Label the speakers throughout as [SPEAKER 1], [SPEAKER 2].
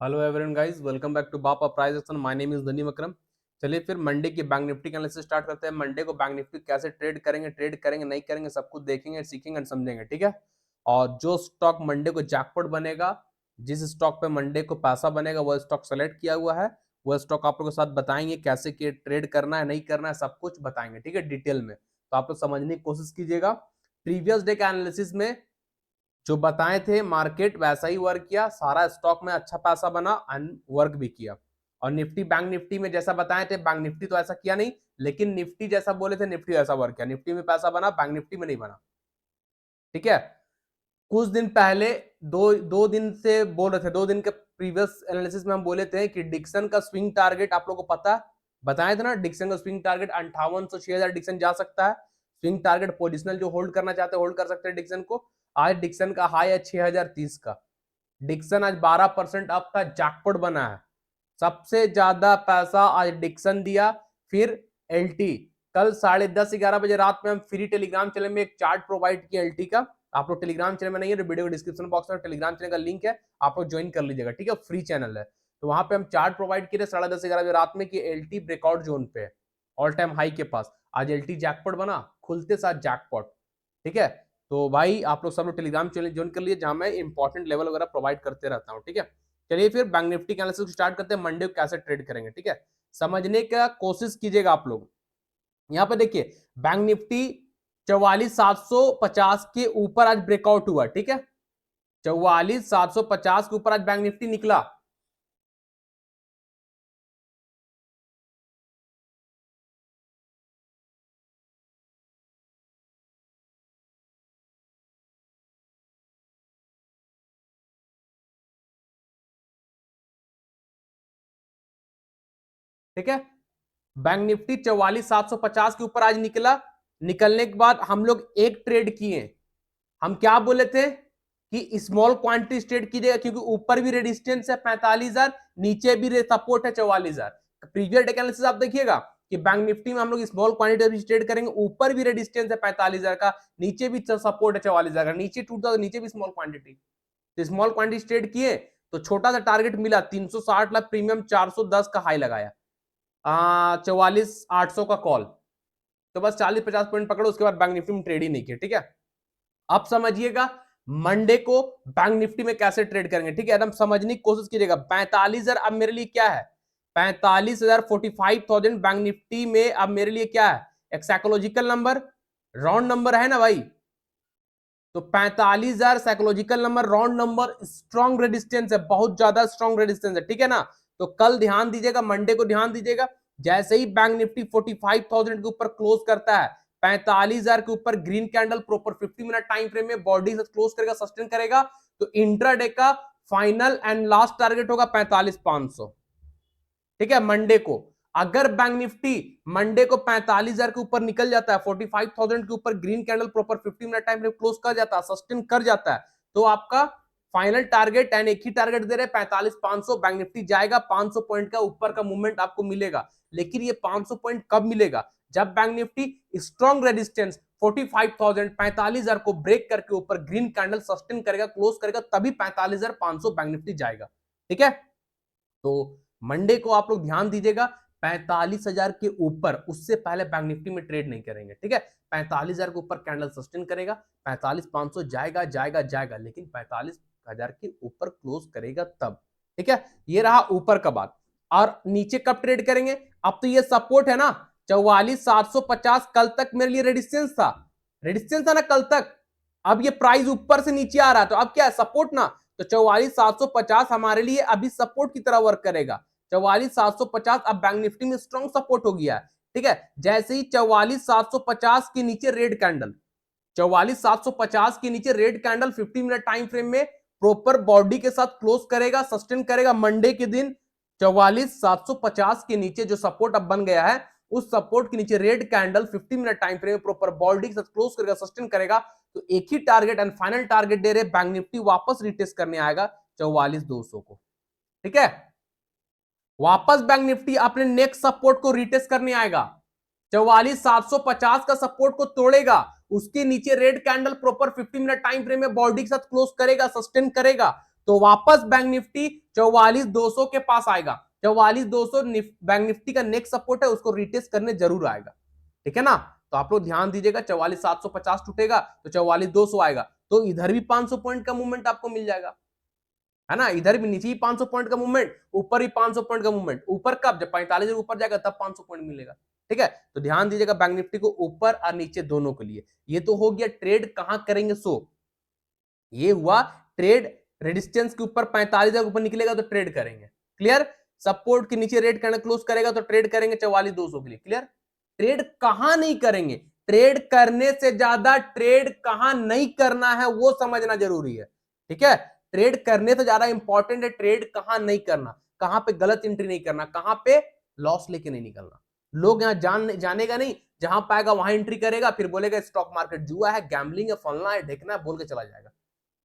[SPEAKER 1] Hello everyone guys, welcome back to Bapa price action. My name is Nadeem Akram. चलिए फिर Monday की bank Nifty का analysis start करते हैं। मंडे को बैंक निफ्टी कैसे ट्रेड करेंगे नहीं करेंगे सब कुछ देखेंगे, सीखेंगे और समझेंगे, ठीक है। और जो स्टॉक मंडे को जैकपॉट बनेगा, जिस स्टॉक पे मंडे को पैसा बनेगा वो स्टॉक सेलेक्ट किया हुआ है, वो स्टॉक आप लोगों के साथ बताएंगे कैसे कि ट्रेड करना है नहीं करना है, सब कुछ बताएंगे, ठीक है, डिटेल में। तो आप लोग समझने की कोशिश कीजिएगा। प्रीवियस डे का एनालिसिस में जो बताए थे मार्केट वैसा ही वर्क किया, सारा स्टॉक में अच्छा पैसा बना, वर्क भी किया। और निफ्टी बैंक निफ्टी में जैसा बताए थे, बैंक निफ्टी तो ऐसा किया नहीं, लेकिन निफ्टी जैसा बोले थे निफ्टी ऐसा वर्क किया। निफ्टी में पैसा बना, बैंक निफ्टी में नहीं बना, ठीक है। कुछ दिन पहले दो दो दिन से बोल रहे थे, 2 दिन के प्रीवियस एनालिसिस में हम बोले थे कि डिक्सन का स्विंग टारगेट आप लोगों को पता है, बताए थे ना। डिक्सन का स्विंग टारगेट 58 से 6000 डिक्सन जा सकता है। स्विंग टारगेट पोजिशनल जो होल्ड करना चाहते हैं होल्ड कर सकते हैं डिक्सन को। आज डिक्सन का हाई है 6030 का। डिक्सन आज 12% अप था, जैकपॉट बना है। सबसे ज्यादा पैसा आज डिक्सन दिया। फिर एलटी कल 10:30-11 बजे रात में हम फ्री टेलीग्राम चैनल में एक चार्ट प्रोवाइड किया एलटी का। आप लोग टेलीग्राम चैनल में नहीं है तो वीडियो के डिस्क्रिप्शन बॉक्स में टेलीग्राम चैनल का लिंक है, आप लोग ज्वाइन कर लीजिएगा, ठीक है। फ्री चैनल है, तो वहां पे हम चार्ट प्रोवाइड किए 10:30-11 बजे रात में कि एलटी ब्रेकआउट जोन पे ऑल टाइम हाई के पास। आज एलटी जैकपॉट बना, खुलते साथ जैकपॉट, ठीक है। तो भाई आप लोग सब लोग टेलीग्राम चैनल ज्वाइन कर लिए, जहां मैं इंपॉर्टेंट लेवल वगैरह प्रोवाइड करते रहता हूँ, ठीक है। चलिए फिर बैंक निफ्टी का एनालिसिस स्टार्ट करते हैं, मंडे को कैसे ट्रेड करेंगे, ठीक है। समझने का कोशिश कीजिएगा आप लोग। यहां पे देखिए बैंक निफ्टी 44,750 के ऊपर आज ब्रेकआउट हुआ, ठीक है। 44,750 के ऊपर आज बैंक निफ्टी निकला, ठीक है। बैंक निफ्टी 44,750 के ऊपर आज निकला। निकलने के बाद हम लोग एक ट्रेड किए। हम क्या बोले थे कि स्मॉल क्वांटिटी ट्रेड कीजिएगा, क्योंकि ऊपर भी रेजिस्टेंस है 45,000, नीचे भी सपोर्ट है 44,000। प्रीवियस डे एनालिसिस आप देखिएगा कि बैंक निफ्टी में हम लोग स्मॉल क्वांटिटी ट्रेड करेंगे, ऊपर भी रेजिस्टेंस है 45,000 का, नीचे भी सपोर्ट है 44,000 का, नीचे टूटता तो नीचे भी स्मॉल क्वांटिटी। तो स्मॉल क्वांटिटी ट्रेड किए तो छोटा सा टारगेट मिला 360 लाख प्रीमियम, 410 का हाई लगाया, 44,800 का कॉल। तो बस 40-50 पॉइंट पकड़ो, उसके बाद बैंक निफ्टी में ट्रेड ही नहीं किया, ठीक है। अब समझिएगा मंडे को बैंक निफ्टी में कैसे ट्रेड करेंगे, ठीक है। एकदम समझने की कोशिश कीजिएगा। 45,000 अब मेरे लिए क्या है, 45,000 45,000 बैंक निफ्टी में अब मेरे लिए क्या है, एक साइकोलॉजिकल नंबर, राउंड नंबर है ना भाई। तो 45,000 psychological number, round number, strong resistance है, बहुत ज्यादा स्ट्रॉन्ग रेजिस्टेंस है, ठीक है ना। तो कल ध्यान दीजिएगा, मंडे को ध्यान दीजिएगा, जैसे ही बैंक निफ्टी 45,000 के ऊपर क्लोज करता है, 45,000 के ऊपर green candle proper 50 minute time frame में बॉडी से क्लोज करेगा, सस्टेन करेगा, तो इंट्राडे का फाइनल एंड लास्ट टारगेट होगा 45,500, ठीक है। मंडे को अगर बैंक निफ्टी मंडे को 45,000 के ऊपर निकल जाता है, 45,000 के ऊपर green candle proper 50 minute time frame close कर जाता है, सस्टेन कर जाता है, तो आपका फाइनल टारगेट एंड एक ही टारगेट दे रहे 45,500, बैंक निफ्टी जाएगा 500 पॉइंट का ऊपर का मूवमेंट आपको मिलेगा। लेकिन ये 500 पॉइंट कब मिलेगा, जब बैंक निफ्टी स्ट्रॉन्ग रेजिस्टेंस 45,000 45,000 को ब्रेक करके ऊपर ग्रीन कैंडल सस्टेन करेगा, क्लोज करेगा, तभी 45,500 बैंक निफ्टी जाएगा, ठीक है। तो मंडे को आप लोग ध्यान दीजिएगा, 45,000 के ऊपर, उससे पहले बैंक निफ्टी में ट्रेड नहीं करेंगे, ठीक है। 45,000 के ऊपर कैंडल सस्टेन करेगा, 45,500 जाएगा जाएगा जाएगा, लेकिन 45,000 के ऊपर क्लोज करेगा तब, ठीक है। ये रहा ऊपर का बात। और नीचे कब ट्रेड करेंगे, अब तो ये सपोर्ट है ना, 44,750 कल तक मेरे लिए रेजिस्टेंस था, रेजिस्टेंस था ना कल तक। अब ये प्राइस ऊपर से नीचे आ रहा है, तो अब क्या है, सपोर्ट ना। तो 44,750 हमारे लिए अभी सपोर्ट की तरह वर्क करेगा। 44,750 अब बैंक निफ्टी में स्ट्रॉन्ग सपोर्ट हो गया है, ठीक है। जैसे ही 44,750 के नीचे रेड कैंडल, 44,750 के नीचे red candle 50 minute time frame में प्रॉपर बॉडी के साथ क्लोज करेगा, सस्टेन करेगा मंडे के दिन, 44,750 के नीचे जो सपोर्ट अब बन गया है, उस सपोर्ट के नीचे red candle 50 minute time frame में प्रॉपर बॉडी के साथ क्लोज करेगा, सस्टेन करेगा, तो एक ही टारगेट एंड फाइनल टारगेट दे रहे बैंक निफ्टी वापस रिटेस्ट करने आएगा 44,200 को, ठीक है। वापस बैंक निफ्टी अपने नेक्स्ट सपोर्ट को रिटेस्ट करने आएगा, 44,750 का सपोर्ट को तोड़ेगा, उसके नीचे red candle proper 50 minute time frame में बॉडी के साथ क्लोज करेगा, सस्टेन करेगा, तो वापस बैंक निफ्टी 44,200 के पास आएगा। 44,200 बैंक निफ्टी का नेक्स्ट सपोर्ट है, उसको रिटेस्ट करने जरूर आएगा, ठीक है ना। तो आप लोग ध्यान दीजिएगा, 44,750 टूटेगा तो 44,200 आएगा, तो इधर भी 500 पॉइंट का मूवमेंट आपको मिल जाएगा, है ना। इधर भी नीचे ही 500 पॉइंट का मूवमेंट, ऊपर ही 500 पॉइंट का मूवमेंट। ऊपर कब, जब 45 ऊपर जाएगा तब 500 पॉइंट मिलेगा, ठीक है। तो ध्यान दीजिएगा बैंक निफ्टी को ऊपर और नीचे दोनों के लिए। ये तो हो गया ट्रेड कहां करेंगे, सो ये हुआ ट्रेड रेजिस्टेंस के ऊपर 45,000 ऊपर निकलेगा तो ट्रेड करेंगे, क्लियर। सपोर्ट के नीचे रेड कैंडल क्लोज करेगा तो ट्रेड करेंगे 44,200 के लिए, क्लियर। ट्रेड कहां नहीं करेंगे, ट्रेड करने से ज्यादा ट्रेड कहां नहीं करना है वो समझना जरूरी है, ठीक है। ट्रेड करने से ज्यादा इंपॉर्टेंट है ट्रेड कहां नहीं करना, कहां पे गलत एंट्री नहीं करना, कहां पे लॉस लेके नहीं निकलना। लोग यहां जानेगा नहीं, जहां पाएगा वहां एंट्री करेगा, फिर बोलेगा स्टॉक मार्केट जुआ है, गैम्बलिंग है, फलना है, ढेकना है, बोल के चला जाएगा।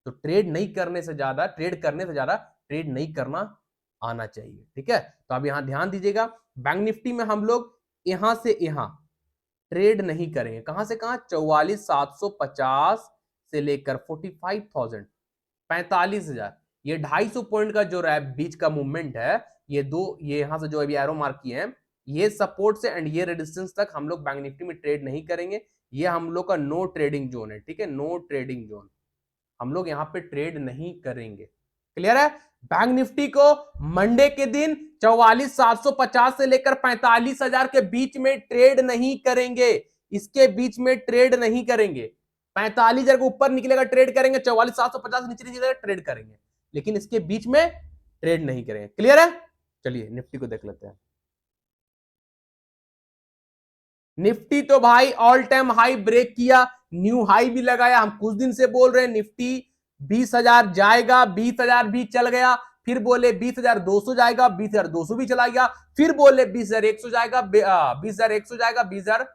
[SPEAKER 1] तो ट्रेड नहीं करने से ज्यादा, ट्रेड करने से ज्यादा ट्रेड नहीं करना आना चाहिए, ठीक है। तो अब यहां ध्यान दीजिएगा, बैंक निफ्टी में हम लोग यहां से यहां ट्रेड नहीं करेंगे, कहां से कहां, 44,750 से लेकर 45,000, 45,000, ये 250 पॉइंट का जो बीच का मूवमेंट है, ये दो, ये यहां से जो अभी एरो मार्क किए हैं, ये सपोर्ट से एंड ये रेजिस्टेंस तक हम लोग बैंक निफ्टी में ट्रेड नहीं करेंगे। ये हम लोग का नो ट्रेडिंग जोन है, ठीक है, नो ट्रेडिंग जोन, हम लोग यहां पे ट्रेड नहीं करेंगे, क्लियर है। बैंक निफ्टी को मंडे के दिन 44,750 से लेकर 45,000 के बीच में ट्रेड नहीं करेंगे, इसके बीच में ट्रेड नहीं करेंगे। 45,000 के ऊपर निकलेगा ट्रेड करेंगे, 44,750 नीचे निकलेगा ट्रेड करेंगे, लेकिन इसके बीच में ट्रेड नहीं करेंगे, क्लियर है। चलिए निफ्टी को देख लेते हैं। निफ्टी तो भाई ऑल टाइम हाई ब्रेक किया, न्यू हाई भी लगाया। हम कुछ दिन से बोल रहे हैं निफ्टी 20,000 जाएगा, 20,000 भी चल गया, फिर बोले 20,200 जाएगा, 20,200 भी चला गया, फिर बोले 20,100 जाएगा, 20,100 जाएगा, 20,000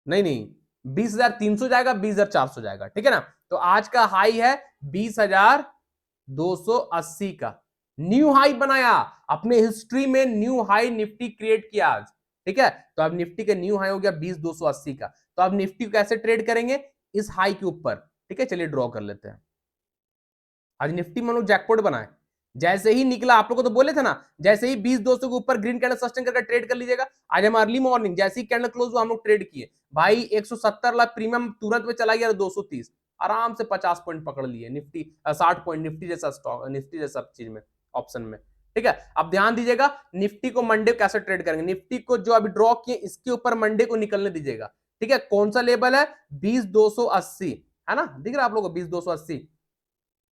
[SPEAKER 1] नहीं नहीं 20,300 जाएगा, 20,400 जाएगा, ठीक है ना। तो आज का हाई है 20,280 का, न्यू हाई बनाया, अपने हिस्ट्री में न्यू हाई निफ्टी क्रिएट किया आज, ठीक है। तो अब निफ्टी का न्यू हाई हो गया 20,280 का। तो अब निफ्टी को कैसे ट्रेड करेंगे, इस हाई के ऊपर, ठीक है। चलिए ड्रॉ कर लेते हैं। आज निफ्टी में लोग जैकपॉट बनाए, जैसे ही निकला, आप लोग को तो बोले थे ना, जैसे ही 20,200 के ऊपर ग्रीन कैंडल सस्टेन करके ट्रेड कर लीजिएगा। आज हम अर्ली मॉर्निंग जैसे ही कैंडल क्लोज हुआ हम लोग ट्रेड किए, भाई 170 लाख प्रीमियम तुरंत में चला गया 230, आराम से 50 पॉइंट पकड़ लिए निफ्टी, 60 पॉइंट निफ्टी जैसा स्टॉक, निफ्टी जैसा चीज में, ऑप्शन में, ठीक है। अब ध्यान दीजिएगा निफ्टी को मंडे कैसे ट्रेड करेंगे, निफ्टी को जो अभी ड्रॉ किए इसके ऊपर मंडे को निकलने दीजिएगा, ठीक है। कौन सा लेवल है, 20,280 है ना, दिख रहा है आप लोगों को 20,280।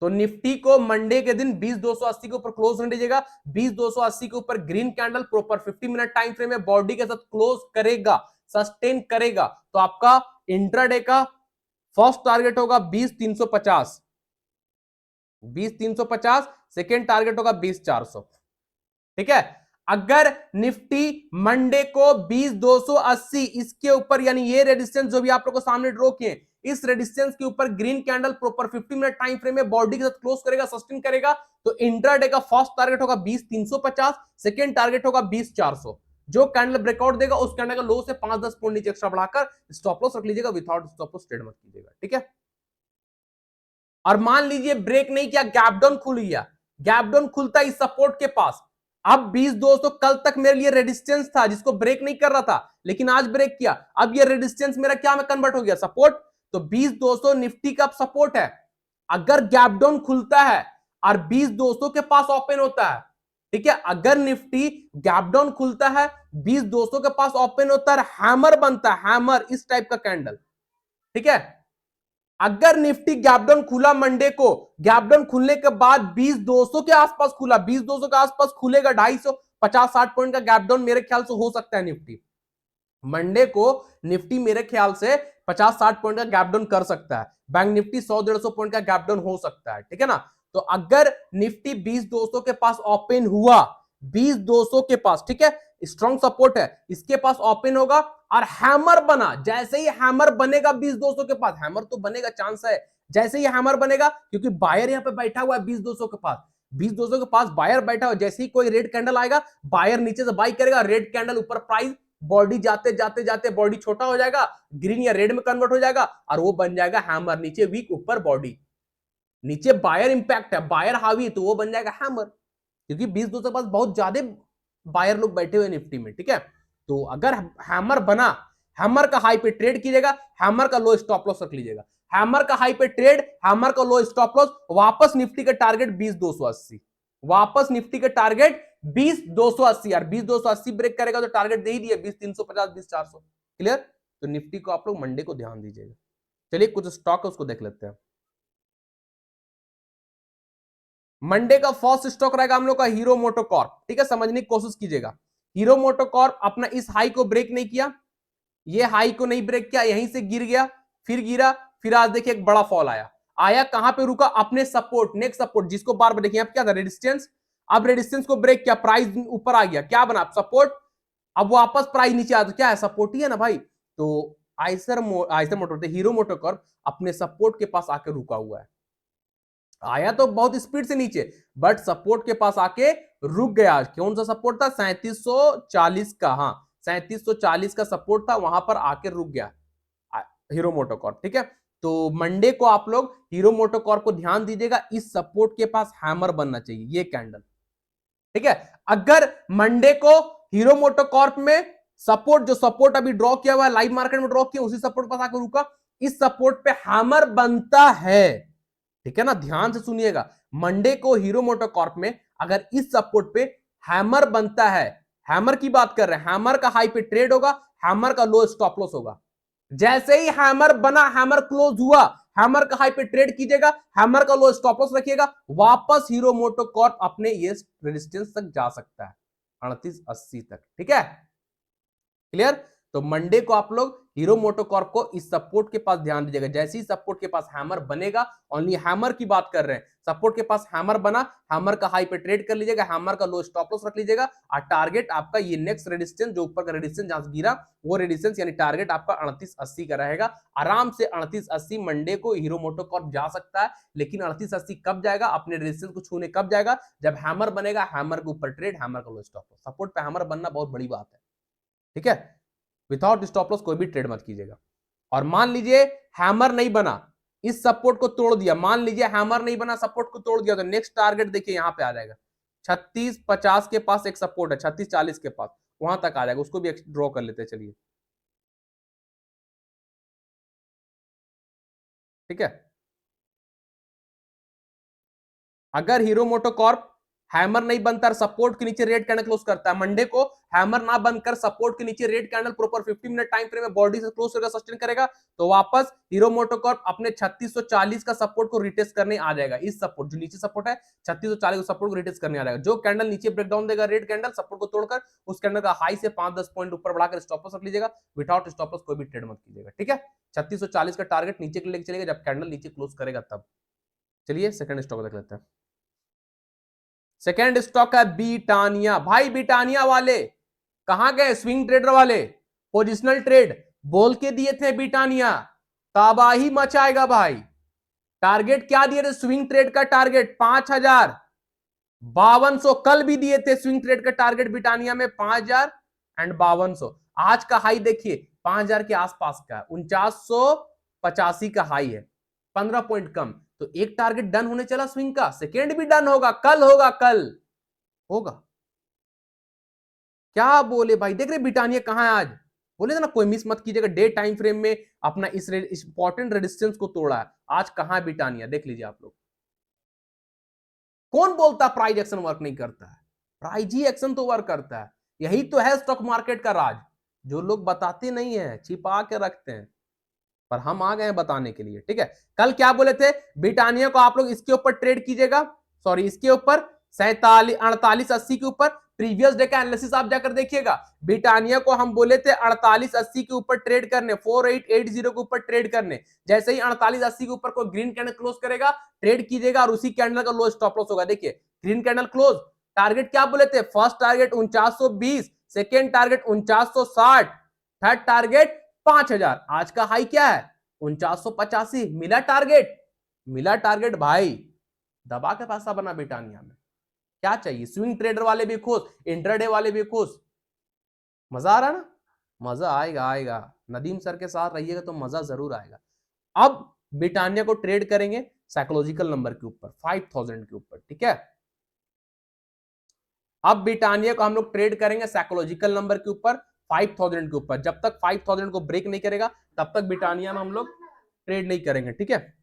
[SPEAKER 1] तो निफ्टी को मंडे के दिन 20,280 के ऊपर क्लोज होने दीजिएगा। 20,280 के ऊपर green candle proper 50 minute time frame में बॉडी के साथ क्लोज करेगा, सस्टेन करेगा, तो आपका इंट्राडे का फर्स्ट टारगेट होगा 20,350, 20,350, सेकेंड टारगेट होगा 20,400, ठीक है। अगर निफ्टी मंडे को 20,280 इसके ऊपर, यानी ये रेजिस्टेंस जो भी आप लोगों को सामने ड्रॉ किए, इस रेजिस्टेंस के ऊपर green candle proper 50 minute time frame में बॉडी के साथ क्लोज करेगा, सस्टेन करेगा, तो इंट्राडे का फर्स्ट टारगेट होगा 20,350, सेकेंड टारगेट होगा 20,400। जो कैंडल ब्रेकआउट देगा उस कैंडल का लो से 5-10 पॉइंट नीचे एक्स्ट्रा बढ़ाकर स्टॉप लॉस रख लीजिएगा, विदाउट स्टॉप लॉस ट्रेड मत कीजिएगा, ठीक है। और मान लीजिए ब्रेक नहीं किया, गैप डाउन खुल गया, गैप डाउन खुलता इस सपोर्ट के पास। अब 20,200 कल तक मेरे लिए रेजिस्टेंस था जिसको ब्रेक नहीं कर रहा था, लेकिन आज ब्रेक किया, अब ये रेजिस्टेंस मेरा क्या में कन्वर्ट हो गया, सपोर्ट। तो 20,200 निफ्टी का सपोर्ट है। अगर गैप डाउन खुलता है और 20,200 के पास ओपन होता है, ठीक है, अगर निफ्टी गैप डाउन खुलता है, 20,200 के पास ओपन होता है, हैमर बनता है, हैमर इस टाइप का कैंडल, ठीक है। अगर निफ्टी गैप डाउन खुला मंडे को, गैप डाउन खुलने के बाद 20,200 के आसपास खुला, 20,200 के आसपास खुलेगा, 250-60 पॉइंट का गैप डाउन मेरे ख्याल से हो सकता है निफ्टी मंडे को। निफ्टी मेरे ख्याल से 50-60 पॉइंट का गैप डाउन कर सकता है, बैंक निफ्टी 100-150 पॉइंट का गैप डाउन हो सकता है, ठीक है ना। तो अगर निफ्टी 20,200 के पास ओपन हुआ, 20,200 के पास, ठीक है, स्ट्रॉन्ग सपोर्ट है, इसके पास ओपन होगा और हैमर बना, जैसे ही हैमर बनेगा 20,200 के पास, हैमर तो बनेगा, चांस है, जैसे ही हैमर बनेगा, क्योंकि बायर यहां पे बैठा हुआ है 20,200 के पास, 20,200 के पास बायर बैठा हुआ, जैसे ही कोई रेड कैंडल आएगा बायर नीचे से बाई करेगा, रेड कैंडल ऊपर प्राइस, बॉडी जाते जाते जाते बॉडी छोटा हो जाएगा, ग्रीन या रेड में कन्वर्ट हो जाएगा और वो बन जाएगा हैमर, नीचे वीक ऊपर बॉडी, नीचे बायर इंपैक्ट है, बायर हावी है, तो वो बन जाएगा हैमर, क्योंकि 20-200 के पास बहुत ज्यादा बायर लोग बैठे हुए निफ्टी में, ठीक है। तो अगर हैमर बना, हैमर का हाई पे ट्रेड कीजिएगा, हैमर का लो स्टॉप लॉस रख लीजिएगा, हैमर का हाई पे ट्रेड, हैमर का लो स्टॉप लॉस, वापस निफ्टी का टारगेट 20,280, वापस निफ्टी का टारगेट 20,280। यार 20,280 ब्रेक करेगा तो टारगेट दे ही दिया 20,350, 20,400। क्लियर? तो निफ्टी को आप लोग मंडे को ध्यान दीजिएगा। चलिए कुछ स्टॉक है उसको देख लेते हैं। मंडे का फर्स्ट स्टॉक रहेगा हम लोग का हीरो मोटोकॉर्प, ठीक है, समझने की कोशिश कीजिएगा। हीरो मोटोकॉर्प अपना इस हाई को ब्रेक नहीं किया, ये हाई को नहीं ब्रेक किया, यहीं से गिर गया, फिर गिरा, फिर आज देखिए एक बड़ा फॉल आया, आया कहां पे रुका, अपने सपोर्ट, नेक्स्ट सपोर्ट जिसको बार बार देखिए अब क्या था, रेजिस्टेंस, अब रेजिस्टेंस को ब्रेक किया, प्राइस ऊपर आ गया, क्या बना, सपोर्ट, अब वापस प्राइस नीचे आ, तो क्या है, सपोर्ट ही है ना भाई। तो आइसर मोटर हीरो मोटोकॉर्प अपने सपोर्ट के पास आके रुका हुआ है, आया तो बहुत स्पीड से नीचे, बट सपोर्ट के पास आके रुक गया। कौन सा सपोर्ट था, 3740 का, हाँ 3740 का सपोर्ट था, वहां पर आके रुक गया हीरो मोटोकॉर्प, ठीक है। तो मंडे को आप लोग हीरो मोटोकॉर्प को ध्यान दीजिएगा, इस सपोर्ट के पास हैमर बनना चाहिए, ये कैंडल, ठीक है। अगर मंडे को हीरो मोटोकॉर्प में सपोर्ट, जो सपोर्ट अभी ड्रॉ किया हुआ है, लाइव मार्केट में ड्रॉ किया, उसी सपोर्ट पर आकर रुका, इस सपोर्ट पे हैमर बनता है, ठीक है ना, ध्यान से सुनिएगा। मंडे को हीरो मोटोकॉर्प में अगर इस सपोर्ट पे हैमर बनता है, हैमर की बात कर रहे हैं, हैमर का हाई पे ट्रेड होगा, हैमर का लो स्टॉप लॉस होगा, जैसे ही हैमर बना, हैमर क्लोज हुआ, हैमर का हाई पे ट्रेड कीजिएगा, हैमर का लो स्टॉप लॉस रखिएगा, वापस हीरो मोटोकॉर्प अपने ये रेजिस्टेंस तक जा सकता है, 3880 तक, ठीक है, क्लियर। तो मंडे को आप लोग हीरो मोटोकॉर्प को इस सपोर्ट के पास ध्यान दीजिएगा, जैसे ही सपोर्ट के पास हैमर बनेगा, ओनली हैमर की बात कर रहे हैं, सपोर्ट के पास हैमर बना, हैमर का हाई पे ट्रेड कर लीजिएगा, हैमर का लो स्टॉप लॉस रख लीजिएगा, और टारगेट आपका ये नेक्स्ट रेजिस्टेंस, जो ऊपर का रेजिस्टेंस जहां गिरा, वो रेजिस्टेंस यानी टारगेट आपका 3880 का रहेगा। आराम से 3880 मंडे को हीरो मोटोकॉर्प जा सकता है, लेकिन 3880 कब जाएगा, अपने रेजिस्टेंस को छूने कब जाएगा, जब हैमर बनेगा, हैमर के ऊपर ट्रेड, हैमर का लो स्टॉप लॉस, सपोर्ट पे हैमर बनना बहुत बड़ी बात है, ठीक है। विदाउट स्टॉप लॉस कोई भी ट्रेड मत कीजिएगा। और मान लीजिए हैमर नहीं बना, इस सपोर्ट को तोड़ दिया, मान लीजिए हैमर नहीं बना, सपोर्ट को तोड़ दिया, तो नेक्स्ट टारगेट देखिए यहां पे आ जाएगा 3650 के पास एक सपोर्ट है, 3640 के पास, वहां तक आ जाएगा, उसको भी ड्रॉ कर लेते हैं, चलिए, ठीक है। अगर हीरो मोटोकॉर्प हैमर नहीं बनता, सपोर्ट के नीचे रेड कैंडल क्लोज करता है, मंडे को हैमर ना बनकर सपोर्ट के नीचे red candle proper 50 minute time frame में बॉडी से क्लोज करके सस्टेन करेगा, तो वापस हीरो मोटोकॉर्प अपने 3640 का सपोर्ट को रिटेस्ट करने आ जाएगा। इस सपोर्ट जो नीचे सपोर्ट है 3640 सपोर्ट को रिटेस्ट करने आ जाएगा, जो कैंडल नीचे ब्रेकडाउन देगा रेड कैंडल सपोर्ट को तोड़कर, उस कैंडल का हाई से 5-10 पॉइंट ऊपर बढ़ाकर स्टॉप लॉस रख लीजिएगा, विदाउट स्टॉप लॉस कोई भी ट्रेड मत कीजिएगा, ठीक है। 3640 का टारगेट नीचे के लेके चलेगा जब कैंडल नीचे क्लोज करेगा तब। चलिए सेकंड स्टॉक देख लेते हैं। सेकेंड स्टॉक है बीटानिया। भाई बीटानिया वाले कहां गए, स्विंग ट्रेडर वाले, पोजिशनल ट्रेड बोल के दिए थे, बीटानिया तबाही मचाएगा भाई। टारगेट क्या दिए थे, स्विंग ट्रेड का टारगेट 5,5200, कल भी दिए थे स्विंग ट्रेड का टारगेट बिटानिया में 5,052। आज का हाई देखिए 5,000 के आसपास का है, 4985 का हाई है, 15 पॉइंट कम। तो एक टारगेट डन होने चला स्विंग का, सेकेंड भी डन होगा, कल होगा, कल होगा। क्या बोले भाई, देख रहे बिटानिया कहां है आज, बोले थे ना कोई मिस मत कीजिएगा, डे टाइम फ्रेम में अपना इस इंपॉर्टेंट रेजिस्टेंस को तोड़ा है, आज कहां है बिटानिया, देख लीजिए आप लोग। कौन बोलता प्राइस एक्शन वर्क नहीं करता है, प्राइस ही एक्शन तो वर्क करता है, यही तो है स्टॉक मार्केट का राज, जो लोग बताते नहीं है, छिपा के रखते हैं, पर हम आ गए हैं बताने के लिए, ठीक है। कल क्या बोले थे, ब्रिटानिया को आप लोग इसके ऊपर ट्रेड कीजिएगा, सॉरी इसके ऊपर 4880 के ऊपर, प्रीवियस डे का एनालिसिस आप जाकर देखिएगा, ब्रिटानिया को हम बोले थे 4880 के ऊपर ट्रेड करने, 4880 के ऊपर ट्रेड करने, जैसे ही 4880 के ऊपर कोई ग्रीन कैंडल क्लोज करेगा ट्रेड कीजिएगा, और उसी कैंडल का लो स्टॉप लॉस होगा। देखिए ग्रीन कैंडल क्लोज, टारगेट क्या बोले थे, first target 4920, second target 4960, third target 5000, आज का हाई क्या है 4985, मिला टारगेट, मिला टारगेट भाई, दबा के पैसा बना ब्रिटानिया में, क्या चाहिए, स्विंग ट्रेडर वाले भी खुश, इंट्राडे वाले भी खुश, मजा आ रहा है ना, मजा आएगा, आएगा, नदीम सर के साथ रहिएगा तो मजा जरूर आएगा। अब ब्रिटानिया को ट्रेड करेंगे, साइकोलॉजिकल नंबर के ऊपर 5000 के ऊपर, ठीक है। अब ब्रिटानिया को हम लोग ट्रेड करेंगे साइकोलॉजिकल नंबर के ऊपर 5000 के ऊपर। जब तक 5000 को ब्रेक नहीं करेगा तब तक ब्रिटानिया में हम लोग ट्रेड नहीं करेंगे, ठीक है।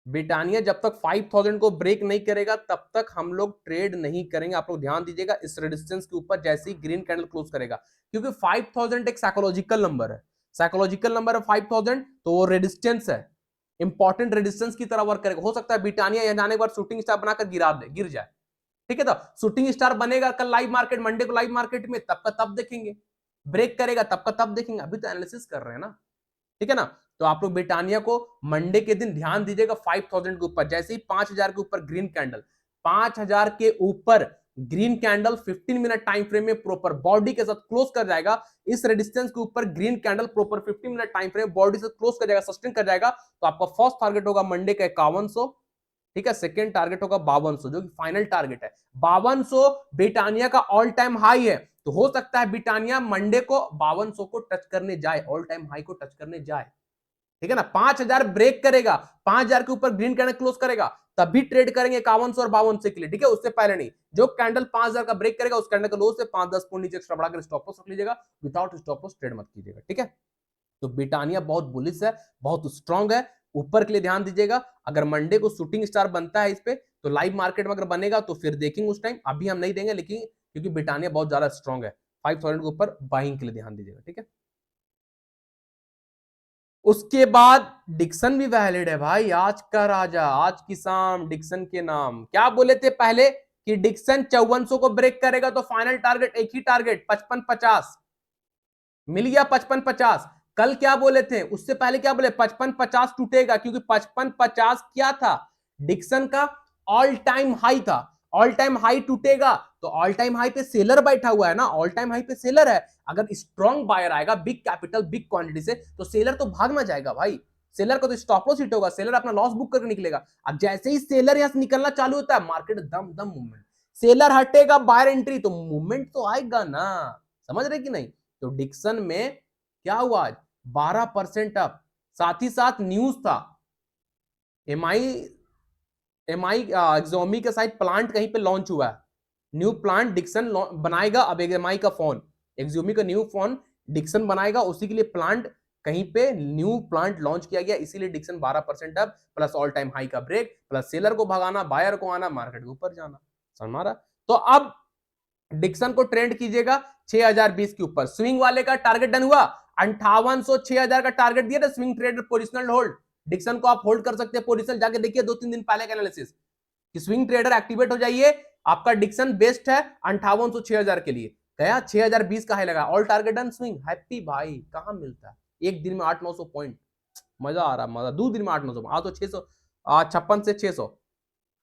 [SPEAKER 1] ब्रिटानिया जब तक 5000 को ब्रेक नहीं करेगा तब तक हम लोग ट्रेड नहीं करेंगे। आप लोग ध्यान दीजिएगा इस रेजिस्टेंस के ऊपर जैसे ही ग्रीन कैंडल क्लोज करेगा, क्योंकि 5000 एक साइकोलॉजिकल नंबर है, साइकोलॉजिकल नंबर है 5000, तो वो रेजिस्टेंस है, इंपॉर्टेंट रेजिस्टेंस की तरह वर्क करेगा। हो सकता है ब्रिटानिया यहां जाने के बाद शूटिंग स्टार बनाकर गिर जाए, ठीक है। तो शूटिंग स्टार बनेगा कल लाइव मार्केट, मंडे को लाइव मार्केट में, तब का तब देखेंगे, ब्रेक करेगा तब का तब देखेंगे, अभी तो एनालिसिस कर रहे हैं ना, ठीक है ना। तो आप लोग ब्रिटानिया को मंडे के दिन ध्यान दीजिएगा 5000 के ऊपर, जैसे ही 5000 के ऊपर ग्रीन कैंडल, 5000 के ऊपर green candle 15 minute time frame में प्रॉपर बॉडी के साथ क्लोज कर जाएगा, इस रेजिस्टेंस के ऊपर green candle proper 15 minute time frame body से क्लोज कर जाएगा, सस्टेन कर जाएगा, तो आपका फर्स्ट टारगेट होगा मंडे का 5100, ठीक है। सेकंड टारगेट होगा 5200 जो कि फाइनल टारगेट है। 5200 ब्रिटानिया का ऑल टाइम हाई है, तो हो सकता है ब्रिटानिया मंडे को 5200 को टच करने जाए, ऑल टाइम हाई को टच करने जाए, ठीक है ना। 5000 ब्रेक करेगा, 5000 के ऊपर ग्रीन कैंडल क्लोज करेगा, तभी ट्रेड करेंगे 5100 और 5200 के लिए, ठीक है। उससे पहले नहीं। जो कैंडल 5000 का ब्रेक करेगा उस कैंडल का लो से 5-10 पॉइंट नीचे एक्स्ट्रा बढ़ाकर स्टॉप लॉस रख लीजिएगा, विदाउट स्टॉप लॉस ट्रेड मत कीजिएगा, ठीक है। तो ब्रिटानिया बहुत बुलिश है, बहुत स्ट्रांग है, ऊपर के लिए ध्यान दीजिएगा। अगर मंडे को शूटिंग स्टार बनता है इस पे, तो लाइव मार्केट में अगर बनेगा तो फिर देखेंगे उस टाइम, अभी हम नहीं देंगे, लेकिन क्योंकि ब्रिटानिया बहुत ज्यादा स्ट्रांग है, 5000 के ऊपर बाइंग के लिए ध्यान दीजिएगा, ठीक है। उसके बाद डिक्सन भी वैलिड है भाई, आज का राजा, आज की शाम डिक्सन के नाम। क्या बोले थे पहले कि डिक्सन 5400 को ब्रेक करेगा तो फाइनल टारगेट एक ही टारगेट 5550, मिल गया 5550। कल क्या बोले थे, उससे पहले क्या बोले, 5550 टूटेगा, क्योंकि 5550 क्या था, डिक्सन का ऑल टाइम हाई था। ऑल टाइम हाई टूटेगा तो ऑल टाइम हाई पे सेलर बैठा हुआ है ना, ऑल टाइम हाई पे सेलर है। अगर स्ट्रॉन्ग बायर आएगा बिग कैपिटल बिग क्वांटिटी से, तो सेलर तो भाग ना जाएगा भाई, सेलर को तो स्टॉप लॉस हिट होगा, सेलर अपना लॉस बुक करके निकलेगा। अब जैसे ही सेलर यहां से निकलना चालू होता है, मार्केट दम दम मूवमेंट, सेलर हटेगा बायर एंट्री, तो मूवमेंट तो आएगा ना, समझ रहे कि नहीं। तो डिक्सन में क्या हुआ, 12% अप, साथ ही साथ न्यूज था एमआई एमआई एक्सोमी का साइड प्लांट कहीं पे लॉन्च हुआ है, न्यू प्लांट डिक्सन बनाएगा। अब एमआई का फोन, एक्सोमी का न्यू फोन डिक्सन बनाएगा, उसी के लिए प्लांट कहीं पे न्यू प्लांट लॉन्च किया गया, इसीलिए Dixon 12% up, plus all time high का ब्रेक, प्लस सेलर को भगाना, बायर को आना, मार्केट के ऊपर जाना, समझ मारा। तो अब डिक्सन को ट्रेंड कीजिएगा 6020 के ऊपर, स्विंग वाले का टारगेट डन हुआ, 5800 6000 का टारगेट दिया था, swing trader positional hold, Dixon को आप होल्ड कर सकते हैं पोजिशन, जाके देखिए 2-3 दिन पहले का एनालिसिस कि स्विंग ट्रेडर एक्टिवेट हो जाइए, आपका डिक्सन बेस्ट है 5800 6000 के लिए, गया 6020 का हाई लगा, all target done, swing happy भाई, कहां मिलता है एक दिन में 800-900 पॉइंट, मजा आ रहा, मजा, 2 दिन में 800-900, आज तो 600, 56 से 600,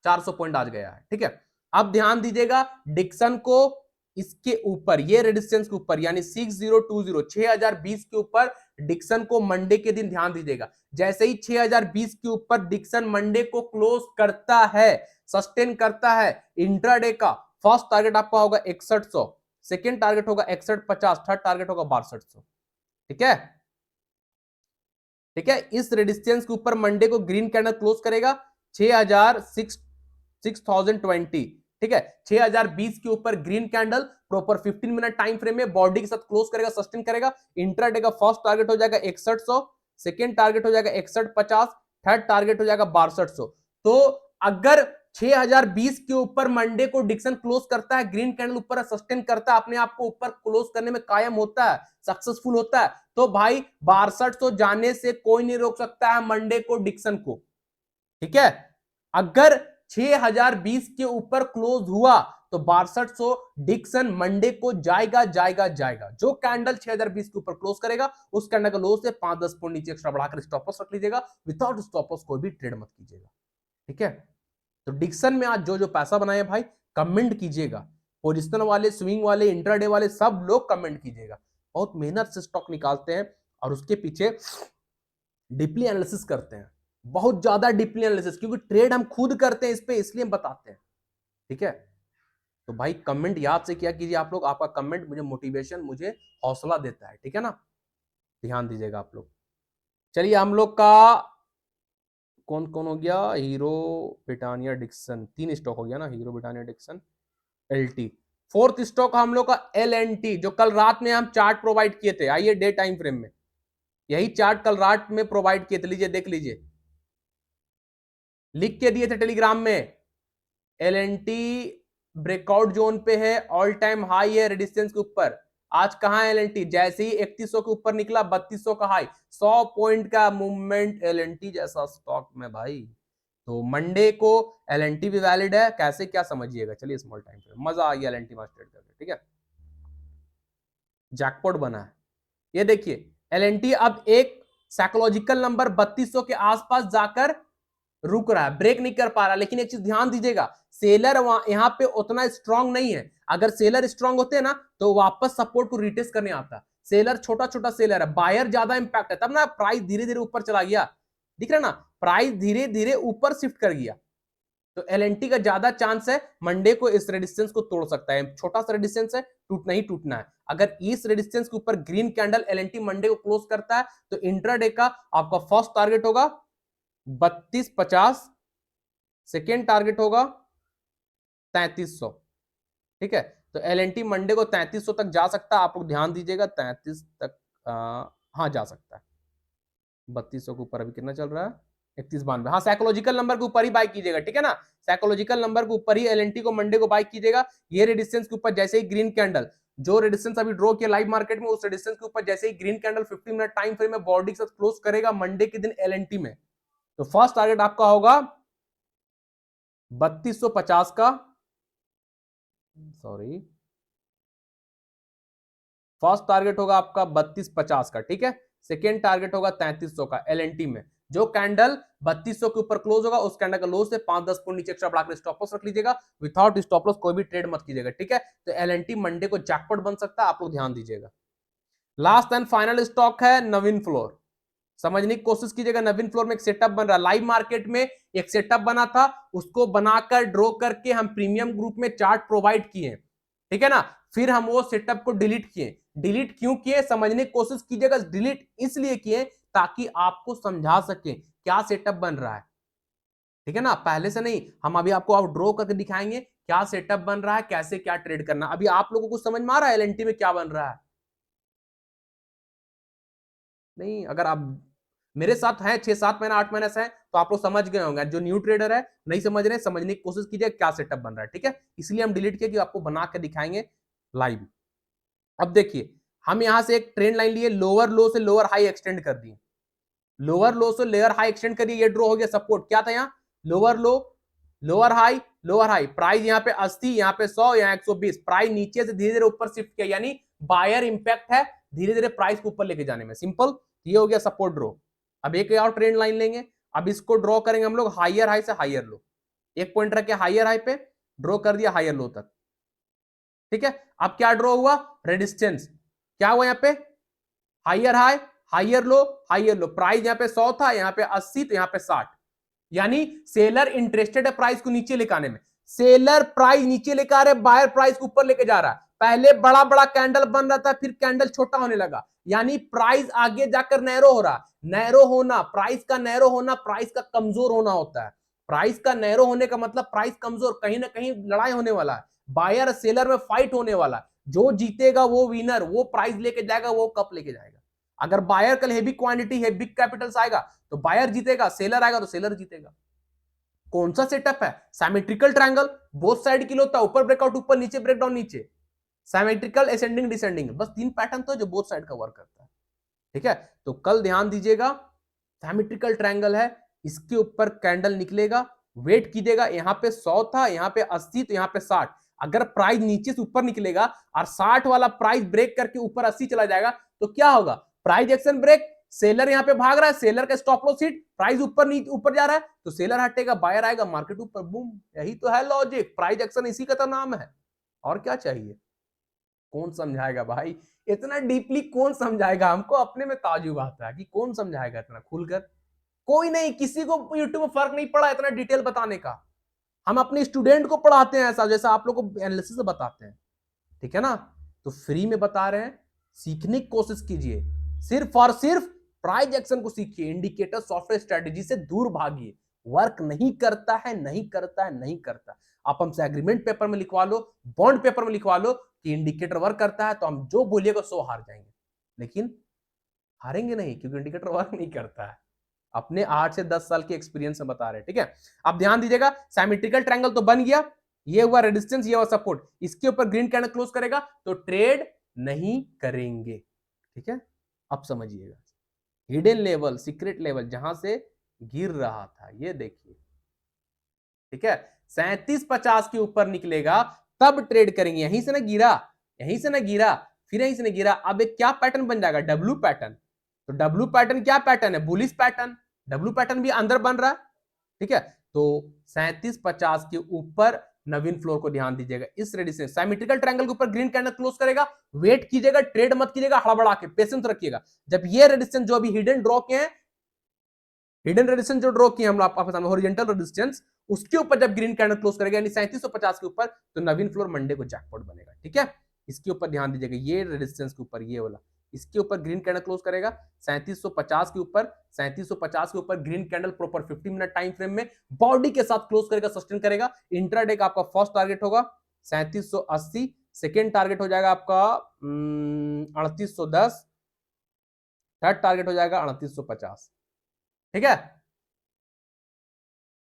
[SPEAKER 1] 400 पॉइंट आज गया है, ठीक है। अब ध्यान दीजिएगा डिक्सन को इसके ऊपर, ये रेजिस्टेंस के ऊपर, यानी 6020 6020 के ऊपर डिक्सन को मंडे के दिन ध्यान दीजिएगा, जैसे ही 6020 के ऊपर डिक्सन मंडे को क्लोज करता है, सस्टेन करता है, इंट्राडे का फर्स्ट टारगेट आपका होगा 6100, सेकेंड टारगेट होगा 6150, थर्ड टारगेट होगा 6200, ठीक है, ठीक है। इस रेजिस्टेंस के ऊपर मंडे को ग्रीन कैंडल क्लोज करेगा 6020, ठीक है। 6020 के ऊपर green candle proper 15 minute time frame में बॉडी के साथ क्लोज करेगा, सस्टेन करेगा, इंट्राडे का फर्स्ट टारगेट हो जाएगा 6100, सेकेंड टारगेट हो जाएगा 6150, थर्ड टारगेट हो जाएगा 6200। तो अगर 6020 के ऊपर मंडे को डिक्सन क्लोज करता है, ग्रीन कैंडल ऊपर सस्टेन करता है, अपने आप को ऊपर क्लोज करने में कायम होता है, सक्सेसफुल होता है, तो भाई 6200 जाने से कोई नहीं रोक सकता है मंडे को डिक्सन को, ठीक है। अगर 6020 के ऊपर क्लोज हुआ तो 6200 डिक्सन मंडे को जाएगा जाएगा जाएगा, जो कैंडल 6020 के ऊपर क्लोज करेगा उस कैंडल का लो से 5-10 पॉइंट नीचे एक्स्ट्रा बढ़ाकर स्टॉप लॉस रख लीजिएगा, विदाउट स्टॉप लॉस कोई भी ट्रेड मत कीजिएगा, ठीक है। तो डिक्सन में आज जो जो पैसा बनाए भाई कमेंट कीजिएगा, पोजिशनल वाले, स्विंग वाले, इंट्राडे वाले, सब लोग कमेंट कीजिएगा, बहुत मेहनत से स्टॉक निकालते हैं और उसके पीछे डीपली एनालिसिस करते हैं, बहुत ज्यादा डीपली एनालिसिस, क्योंकि ट्रेड हम खुद करते हैं इस पे, इसलिए हम बताते हैं, ठीक है। तो भाई कमेंट याद से किया कीजिए आप लोग, आपका कमेंट मुझे मोटिवेशन, मुझे हौसला देता है, ठीक है ना, ध्यान दीजिएगा आप लोग। चलिए हम लोग का कौन कौन हो गया, हीरो, ब्रिटानिया, डिक्सन, 3 स्टॉक हो गया ना, हीरो, ब्रिटानिया, डिक्सन, एलटी। फोर्थ स्टॉक हम लोग का एलएनटी, जो कल रात में हम चार्ट प्रोवाइड किए थे, आइए डे टाइम फ्रेम में, यही चार्ट कल रात में प्रोवाइड किए थे, लीजिए देख लीजिए, लिख के दिए थे टेलीग्राम में। एलएनटी ब्रेकआउट जोन पे है, ऑल टाइम हाई है रेजिस्टेंस के ऊपर। आज कहां है एलएनटी, जैसे ही 3100 के ऊपर निकला, 3200 का हाई, 100 पॉइंट का मूवमेंट एलएनटी जैसा स्टॉक में भाई। तो मंडे को एलएनटी भी वैलिड है, कैसे क्या समझिएगा, चलिए स्मॉल टाइम पे मजा आ गया एलएनटी में ट्रेड करके, ठीक है, जैकपॉट बना है। ये देखिए एलएनटी अब एक साइकोलॉजिकल नंबर 3200 के आसपास जाकर रुक रहा है, ब्रेक नहीं कर पा रहा, लेकिन एक चीज ध्यान दीजिएगा, सेलर यहां पे उतना स्ट्रांग नहीं है। अगर सेलर स्ट्रांग होते हैं ना तो वापस सपोर्ट को रिटेस्ट करने आता। सेलर छोटा छोटा सेलर है, बायर ज्यादा इंपैक्ट है, तब ना प्राइस धीरे धीरे ऊपर चला गया, दिख रहा ना, प्राइस धीरे धीरे ऊपर शिफ्ट कर गया। तो एलएनटी का ज्यादा चांस है मंडे को इस रेजिस्टेंस को तोड़ सकता है, छोटा सा रेजिस्टेंस है, टूटना ही टूटना है। अगर इस रेजिस्टेंस के ऊपर ग्रीन कैंडल एलएनटी मंडे को क्लोज करता है तो इंट्राडे का आपका फर्स्ट टारगेट होगा 3250, सेकेंड टारगेट होगा 3300, ठीक है। तो एलएनटी मंडे को 3300 तक जा सकता है, आप लोग ध्यान दीजिएगा, 33 तक हाँ जा सकता है। 3200 के ऊपर अभी कितना चल रहा है, 3192, हाँ साइकोलॉजिकल नंबर के ऊपर ही बाय कीजिएगा, ठीक है ना, साइकोलॉजिकल नंबर के ऊपर ही एलएनटी को मंडे को बाय कीजिएगा। ये रेजिस्टेंस के ऊपर जैसे ही ग्रीन कैंडल, जो रेजिस्टेंस अभी ड्रॉ किया लाइव मार्केट में, उस रेजिस्टेंस के ऊपर जैसे ही green candle 15 minute time frame में बॉडी के साथ क्लोज करेगा मंडे के दिन एलएनटी में, तो फर्स्ट टारगेट आपका होगा 3250 का, सॉरी, फर्स्ट टारगेट होगा आपका 3250 का, ठीक है। सेकेंड टारगेट होगा 3300 का एलएनटी में। जो कैंडल 3200 के ऊपर क्लोज होगा उस कैंडल का लो से 5-10 पॉइंट नीचे एक्स्ट्रा बढ़ाकर स्टॉप लॉस रख लीजिएगा, विदाउट स्टॉप लॉस कोई भी ट्रेड मत कीजिएगा, ठीक है। तो एलएनटी मंडे को जैकपॉट बन सकता है, आप लोग ध्यान दीजिएगा। लास्ट एंड फाइनल स्टॉक है नवीन फ्लोर, समझने की कोशिश कीजिएगा। नवीन फ्लोर में एक सेटअप बन रहा है, लाइव मार्केट में एक सेटअप बना था, उसको बनाकर ड्रॉ करके हम प्रीमियम ग्रुप में चार्ट प्रोवाइड किए, ठीक है ना। फिर हम वो सेटअप को डिलीट किए। डिलीट क्यों किए समझने की कोशिश कीजिएगा, डिलीट इसलिए किए ताकि आपको समझा सके क्या सेटअप बन रहा है, ठीक है ना, पहले से नहीं, हम अभी आपको आप ड्रॉ करके दिखाएंगे क्या सेटअप बन रहा है, कैसे क्या ट्रेड करना। अभी आप लोगों को समझ में आ रहा है एलएनटी में क्या बन रहा है? नहीं, अगर आप मेरे साथ हैं 6-7 महीना 8 महीने से हैं तो आप लोग समझ गए होंगे। जो न्यू ट्रेडर है नहीं समझ रहे, समझने की कोशिश कीजिए क्या सेटअप बन रहा है, ठीक है। इसलिए हम डिलीट किए कि आपको बना के दिखाएंगे लाइव। अब देखिए हम यहां से एक ट्रेंड लाइन लिए, लोअर लो से लोअर हाई एक्सटेंड कर दिए, लोअर लो से लोअर हाई एक्सटेंड करिए, ये ड्रॉ हो गया सपोर्ट। क्या था यहाँ, लोअर लो, lower high, lower high, price यहाँ पे 80, यहाँ पे 100, यहाँ 120, प्राइस नीचे से धीरे धीरे ऊपर शिफ्ट किया, यानी बायर इंपैक्ट है धीरे धीरे प्राइस को ऊपर लेके जाने में, सिंपल। ये हो गया सपोर्ट ड्रॉ। अब एक और ट्रेंड लाइन लेंगे, अब इसको ड्रॉ करेंगे हम लोग हायर हाई से हायर लो, एक पॉइंट रख के हायर हाई पे ड्रॉ कर दिया हायर लो तक, ठीक है। अब क्या ड्रॉ हुआ, रेजिस्टेंस, क्या हुआ यहाँ पे, higher high, higher low, higher low, price यहाँ पे 100 था, यहाँ पे 80, तो यहाँ पे 60, यानी सेलर इंटरेस्टेड है प्राइस को नीचे लेकर आने में। सेलर प्राइस नीचे लेकर आ रहे, बायर प्राइस को ऊपर लेके जा रहा है। पहले बड़ा बड़ा कैंडल बन रहा था, फिर कैंडल छोटा होने लगा, यानी प्राइस आगे जाकर नैरो हो रहा। नैरो होना, प्राइस का नैरो होना प्राइस का कमजोर होना होता है। प्राइस का नैरो होने का मतलब प्राइस कमजोर, कहीं ना कहीं लड़ाई होने वाला है, बायर सेलर में फाइट होने वाला है। जो जीतेगा वो विनर, वो प्राइस लेके जाएगा, वो कप लेके जाएगा। अगर बायर कल हेवी क्वांटिटी है, बिग कैपिटल्स आएगा तो बायर जीतेगा, सेलर आएगा तो सेलर जीतेगा। कौन सा सेटअप है, सिमेट्रिकल ट्रायंगल, बोथ साइड के लिए होता है, ऊपर ब्रेकआउट ऊपर, नीचे ब्रेकडाउन नीचे, सिमेट्रिकल असेंडिंग डिसेंडिंग, बस 3 पैटर्न तो जो बोथ साइड का वर्क करता है, ठीक है। तो कल ध्यान दीजिएगा, सिमेट्रिकल ट्रायंगल है, इसके ऊपर कैंडल निकलेगा, वेट कीजिएगा, यहां पे 100 था, यहां पे 80, तो यहां पे 60। अगर प्राइस नीचे से ऊपर निकलेगा और 60 वाला प्राइस ब्रेक करके ऊपर 80 चला जाएगा तो क्या होगा, प्राइस एक्शन ब्रेक, सेलर यहां पे भाग रहा है, सेलर का स्टॉप लॉस हिट, प्राइस ऊपर ऊपर जा रहा है तो सेलर हटेगा, बायर आएगा, मार्केट ऊपर, बूम। यही तो है लॉजिक, प्राइस एक्शन इसी का तो नाम है, और क्या चाहिए। कौन समझाएगा भाई, इतना डीपली कौन समझाएगा, हमको अपने में ताजुब आता है कि कौन समझाएगा इतना खुलकर। कोई नहीं, किसी को यूट्यूब में फर्क नहीं पड़ा इतना डिटेल बताने का। हम अपने स्टूडेंट को पढ़ाते हैं ऐसा, जैसा आप लोग को एनालिसिस बताते हैं, ठीक है ना। तो फ्री में बता रहे हैं, सीखने की कोशिश कीजिए, सिर्फ और सिर्फ प्राइस एक्शन को सीखिए, इंडिकेटर सॉफ्टवेयर स्ट्रेटेजी से दूर भागिए। वर्क नहीं करता है, नहीं करता है, नहीं करता। आप हमसे एग्रीमेंट पेपर में लिखवा लो, बॉन्ड पेपर में लिखवा लो कि इंडिकेटर वर्क करता है, तो हम जो बोलिएगा सो हार जाएंगे, लेकिन हारेंगे नहीं, क्योंकि इंडिकेटर वर्क नहीं करता है। अपने 8 से 10 साल के एक्सपीरियंस से बता रहे हैं, ठीक है। अब ध्यान दीजिएगा, सिमेट्रिकल ट्रायंगल तो बन गया, ये हुआ रेजिस्टेंस, ये हुआ सपोर्ट, इसके ऊपर ग्रीन कैंडल क्लोज करेगा तो ट्रेड नहीं करेंगे, ठीक है। अब समझिएगा, हिडन लेवल, सीक्रेट लेवल जहां से गिर रहा था, ये देखिए, ठीक है, 3750 के ऊपर निकलेगा तब ट्रेड करेंगे। यहीं से ना गिरा, यहीं से ना गिरा, फिर यहीं से ना गिरा, अब एक क्या पैटर्न बन जाएगा, डब्ल्यू पैटर्न। तो डब्ल्यू पैटर्न क्या पैटर्न है, बुलिश पैटर्न। डब्ल्यू पैटर्न भी अंदर बन रहा है, ठीक है। तो 3750 के ऊपर नवीन फ्लोर को ध्यान दीजिएगा, इस रेडियस सिमेट्रिकल ट्रायंगल के ऊपर ग्रीन कैंडल क्लोज करेगा, वेट कीजिएगा, ट्रेड मत कीजिएगा हड़बड़ा के, पेशेंस रखिएगा। जब ये रेजिस्टेंस जो अभी हिडन ड्रॉ किए हैं, हिडन रेजिस्टेंस जो ड्रॉ किए हम लोग आपके सामने, हॉरिजॉन्टल रेजिस्टेंस, उसके ऊपर जब ग्रीन कैंडल क्लोज करेगा यानी 3750 के ऊपर, तो नवीन फ्लोर मंडे को जैकपॉट बनेगा, ठीक है। इसके ऊपर ध्यान दीजिएगा, ये रेजिस्टेंस के ऊपर, ये वाला, इसके ऊपर ग्रीन कैंडल क्लोज करेगा 3750 के ऊपर, 3750 के ऊपर green candle proper 50 minute time frame में बॉडी के साथ क्लोज करेगा, सस्टेन करेगा। इंट्राडे का आपका फर्स्ट टारगेट होगा 3780, सेकेंड टारगेट हो जाएगा आपका 3810, थर्ड टारगेट हो जाएगा 3850, ठीक है,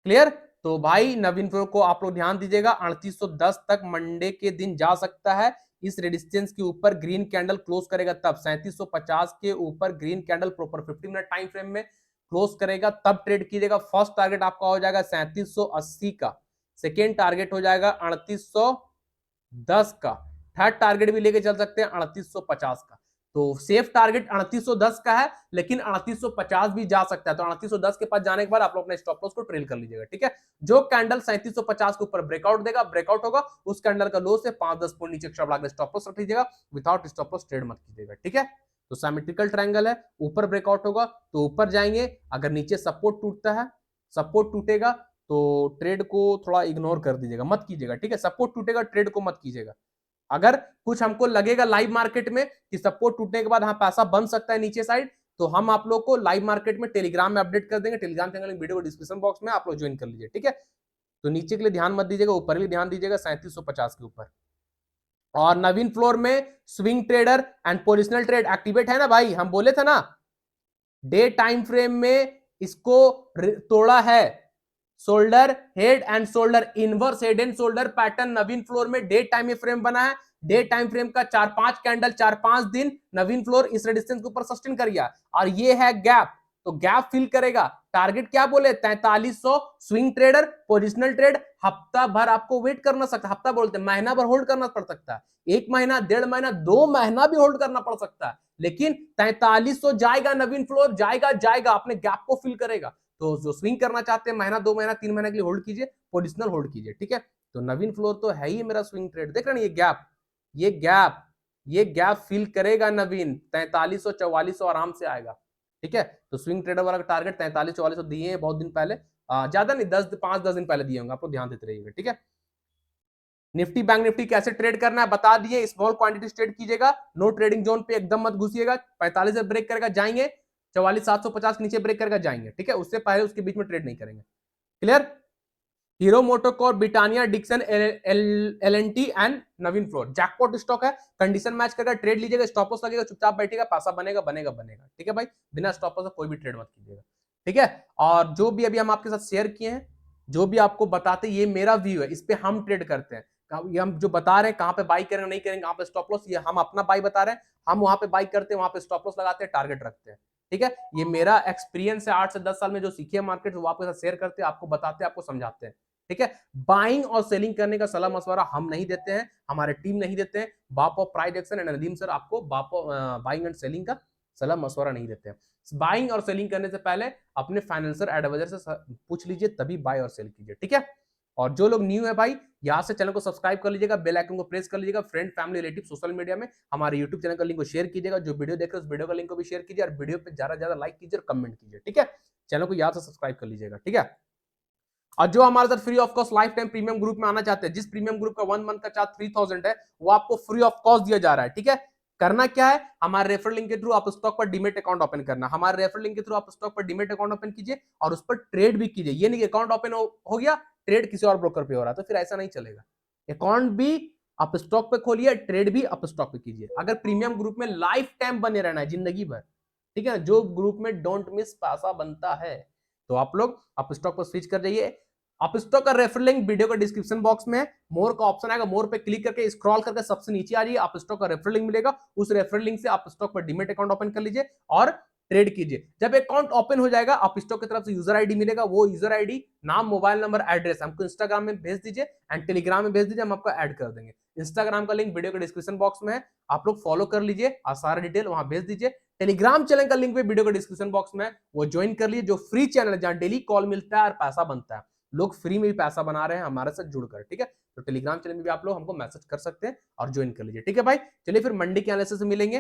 [SPEAKER 1] क्लियर। तो भाई नवीन फ्लोर को आप लोग ध्यान दीजिएगा, 3810 तक मंडे के दिन जा सकता है। इस रेजिस्टेंस के ऊपर ग्रीन कैंडल क्लोज करेगा तब, 3750 के ऊपर green candle proper 50 minute time frame में क्लोज करेगा तब ट्रेड कीजिएगा। फर्स्ट टारगेट आपका हो जाएगा 3780 का, सेकेंड टारगेट हो जाएगा 3810 का, थर्ड टारगेट भी लेके चल सकते हैं 3850 का। तो सेफ टारगेट 3810 का है, लेकिन 3850 भी जा सकता है। तो 3810 के पास जाने के बाद आप लोग अपने स्टॉप लॉस को ट्रेल कर लीजिएगा, ठीक है। जो कैंडल 3750 के ऊपर ब्रेकआउट देगा, ब्रेकआउट होगा, उस कैंडल का लो से 5-10 पॉइंट नीचे एक्स्ट्रा बढ़ा के स्टॉप लॉस रख लीजिएगा, विदाउट स्टॉप लॉस ट्रेड मत कीजिएगा, ठीक है। तो सिमेट्रिकल ट्रायंगल है, ऊपर ब्रेकआउट होगा तो ऊपर जाएंगे, अगर नीचे सपोर्ट टूटता है, सपोर्ट टूटेगा तो ट्रेड को थोड़ा इग्नोर कर दीजिएगा, मत कीजिएगा, ठीक है। सपोर्ट टूटेगा, ट्रेड को मत कीजिएगा। अगर कुछ हमको लगेगा लाइव मार्केट में कि सपोर्ट टूटने के बाद हाँ पैसा बन सकता है नीचे साइड, तो हम आप लोग को लाइव मार्केट में टेलीग्राम में अपडेट कर देंगे। टेलीग्राम चैनल लिंक वीडियो को डिस्क्रिप्शन बॉक्स में आप लोग ज्वाइन कर लीजिए, ठीक है। तो नीचे के लिए ध्यान मत दीजिएगा, ऊपर ही ध्यान दीजिएगा 3750 के ऊपर। और नवीन फ्लोर में swing trader and positional trade activate है ना भाई, हम बोले थे ना, डे टाइम फ्रेम में इसको तोड़ा है, shoulder head and shoulder, inverse head and shoulder pattern Naveen floor में डे टाइम फ्रेम बना है। डे टाइम फ्रेम का 4-5 कैंडल, 4-5 दिन नवीन फ्लोर इस रेजिस्टेंस के ऊपर सस्टेन कर गया, और ये है गैप, तो गैप फिल करेगा। टारगेट क्या बोले, 4300। स्विंग ट्रेडर, पोजिशनल ट्रेड, हफ्ता भर आपको वेट करना सकता, हफ्ता बोलते हैं, महीना भर होल्ड करना पड़ सकता है, 1 महीना, 1.5 महीना, 2 महीना भी होल्ड करना पड़ सकता है, लेकिन 4300 जाएगा नवीन फ्लोर, जाएगा जाएगा, अपने गैप को फिल करेगा। तो जो स्विंग करना चाहते हैं, महीना, 2 महीना, 3 महीने के लिए होल्ड कीजिए, पोजिशनल होल्ड कीजिए, ठीक है। तो नवीन फ्लोर तो है ही मेरा स्विंग ट्रेड, देख रहे हैं ये गैप, ये गैप, ये गैप फिल करेगा नवीन, 4300 4400 आराम से आएगा, ठीक है। तो स्विंग ट्रेडर वाला टारगेट 4300 4400 दिए हैं बहुत दिन पहले, ज्यादा नहीं, 5-10 दिन पहले दिए होंगे, आपको ध्यान देते रहिएगा, ठीक है। निफ्टी बैंक निफ्टी कैसे ट्रेड करना है बता दिए, स्मॉल क्वांटिटी ट्रेड कीजिएगा, नो ट्रेडिंग जोन पे एकदम मत घुसिएगा, 45 से ब्रेक करेगा जाएंगे, 44,750 के नीचे ब्रेक करेगा जाएंगे, ठीक है। उससे पहले उसके बीच में ट्रेड नहीं करेंगे, clear. Hero MotoCorp, Britannia, Dixon, LNT and Navin Fluorine jackpot stock है, कंडीशन मैच करेगा, ट्रेड लीजिएगा, स्टॉप लॉस लगेगा, चुपचाप बैठेगा, पैसा बनेगा बनेगा बनेगा, ठीक है भाई। बिना स्टॉप लॉस कोई भी ट्रेड मत कीजिएगा, ठीक है। और जो भी अभी हम आपके साथ शेयर किए हैं, जो भी आपको बताते, ये मेरा व्यू है, इस पे हम ट्रेड करते हैं, ये हम जो बता रहे हैं कहां पे बाई करेंगे नहीं करेंगे, कहां पे स्टॉप लॉस, ये हम अपना बाई बता रहे हैं, हम वहां पे बाई करते हैं, वहां पे स्टॉप लॉस लगाते हैं, टारगेट रखते हैं, ठीक है। ये मेरा एक्सपीरियंस है 8 से 10 साल में, जो सीखे मार्केट वो आपके साथ शेयर करते हैं, आपको बताते हैं, आपको समझाते हैं, ठीक है। बाइंग और सेलिंग करने का सलाह मशवरा हम नहीं देते हैं, हमारे टीम नहीं देते हैं, बाप of price action and Nadeem sir आपको बाइंग एंड सेलिंग का सलाह मशवरा नहीं देते हैं। बाइंग और सेलिंग करने से पहले अपने फाइनेंशियल एडवाइजर से पूछ लीजिए, तभी बाय और सेल कीजिए, ठीक है। और जो लोग न्यू है भाई, यहाँ से चैनल को सब्सक्राइब कर लीजिएगा, बेल आइकन को प्रेस कर लीजिएगा, friend family relative social media में हमारे यूट्यूब चैनल का लिंक को शेयर कीजिएगा, जो वीडियो देख रहे हैं उस वीडियो का लिंक को भी शेयर कीजिए, और वीडियो पे ज्यादा ज्यादा लाइक कीजिए और कमेंट कीजिए, ठीक है। चैनल को यहाँ से सब्सक्राइब कर लीजिएगा, ठीक है। और जो हमारे साथ free of cost life time premium group में आना चाहते हैं, जिस प्रीमियम ग्रुप का 1 मंथ का चार्ज 3000 है, वो आपको फ्री ऑफ कॉस्ट दिया जा रहा है, ठीक है। करना क्या है, हमारे रेफर लिंक के थ्रू आप स्टॉक पर डीमेट अकाउंट ओपन करना, हमारे रेफर लिंक के थ्रू आप स्टॉक पर डीमेट अकाउंट ओपन कीजिए और उस पर ट्रेड भी कीजिए। ये नहीं कि अकाउंट ओपन हो गया, ट्रेड किसी और ब्रोकर पे हो रहा है, तो फिर ऐसा नहीं चलेगा। अकाउंट भी आप स्टॉक पे खोलिए, ट्रेड भी आप स्टॉक पे कीजिए। अगर प्रीमियम ग्रुप में लाइफ टाइम बने रहना है, जिंदगी भर, ठीक है, जो ग्रुप में डोंट मिस पैसा बनता है, तो आप लोग आप स्टॉक पर स्विच कर जाइए। आप स्टॉक का रेफर लिंक वीडियो का डिस्क्रिप्शन बॉक्स में है, मोर का ऑप्शन आएगा, मोर पे क्लिक करके स्क्रॉल करके सबसे नीचे आ जाइए, आप स्टॉक का रेफर लिंक मिलेगा, उस रेफर लिंक से आप स्टॉक पर डीमेट अकाउंट ओपन कर लीजिए और ट्रेड कीजिए। जब अकाउंट ओपन हो जाएगा, आप स्टॉक की तरफ से यूजर आईडी मिलेगा, वो यूजर आईडी, नाम, मोबाइल नंबर, एड्रेस हमको इंस्टाग्राम में भेज दीजिए एंड टेलीग्राम में भेज दीजिए, हम आपको ऐड कर देंगे। इंस्टाग्राम का लिंक वीडियो के डिस्क्रिप्शन बॉक्स में है, आप लोग फॉलो कर लीजिए, सारा डिटेल वहां भेज दीजिए। टेलीग्राम चैनल का लिंक भी वीडियो के डिस्क्रिप्शन बॉक्स में है, वो ज्वाइन कर लीजिए, जो फ्री चैनल है जहां डेली कॉल मिलता है और पैसा बनता है। लोग फ्री में भी पैसा बना रहे हैं हमारे साथ जुड़कर, ठीक है। तो टेलीग्राम चैनल में भी आप लोग हमको मैसेज कर सकते हैं और ज्वाइन कर लीजिए, ठीक है भाई। चलिए फिर मंडे के एनालिसिस से मिलेंगे।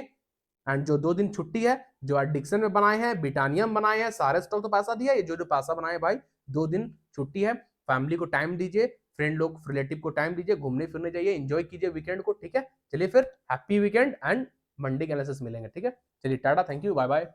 [SPEAKER 1] एंड जो 2 दिन छुट्टी है, जो एडिक्शन में बनाए हैं, ब्रिटानियम बनाए हैं, सारे स्टॉक तो पैसा दिया, ये जो जो पैसा बनाए भाई, 2 दिन छुट्टी है, फैमिली को टाइम दीजिए, फ्रेंड लोग, रिलेटिव को टाइम दीजिए, घूमने फिरने जाइए, एंजॉय कीजिए वीकेंड को, ठीक है। चलिए फिर हैप्पी वीकेंड एंड मंडे के एनालिसिस मिलेंगे, ठीक है। चलिए tata, thank you, bye bye.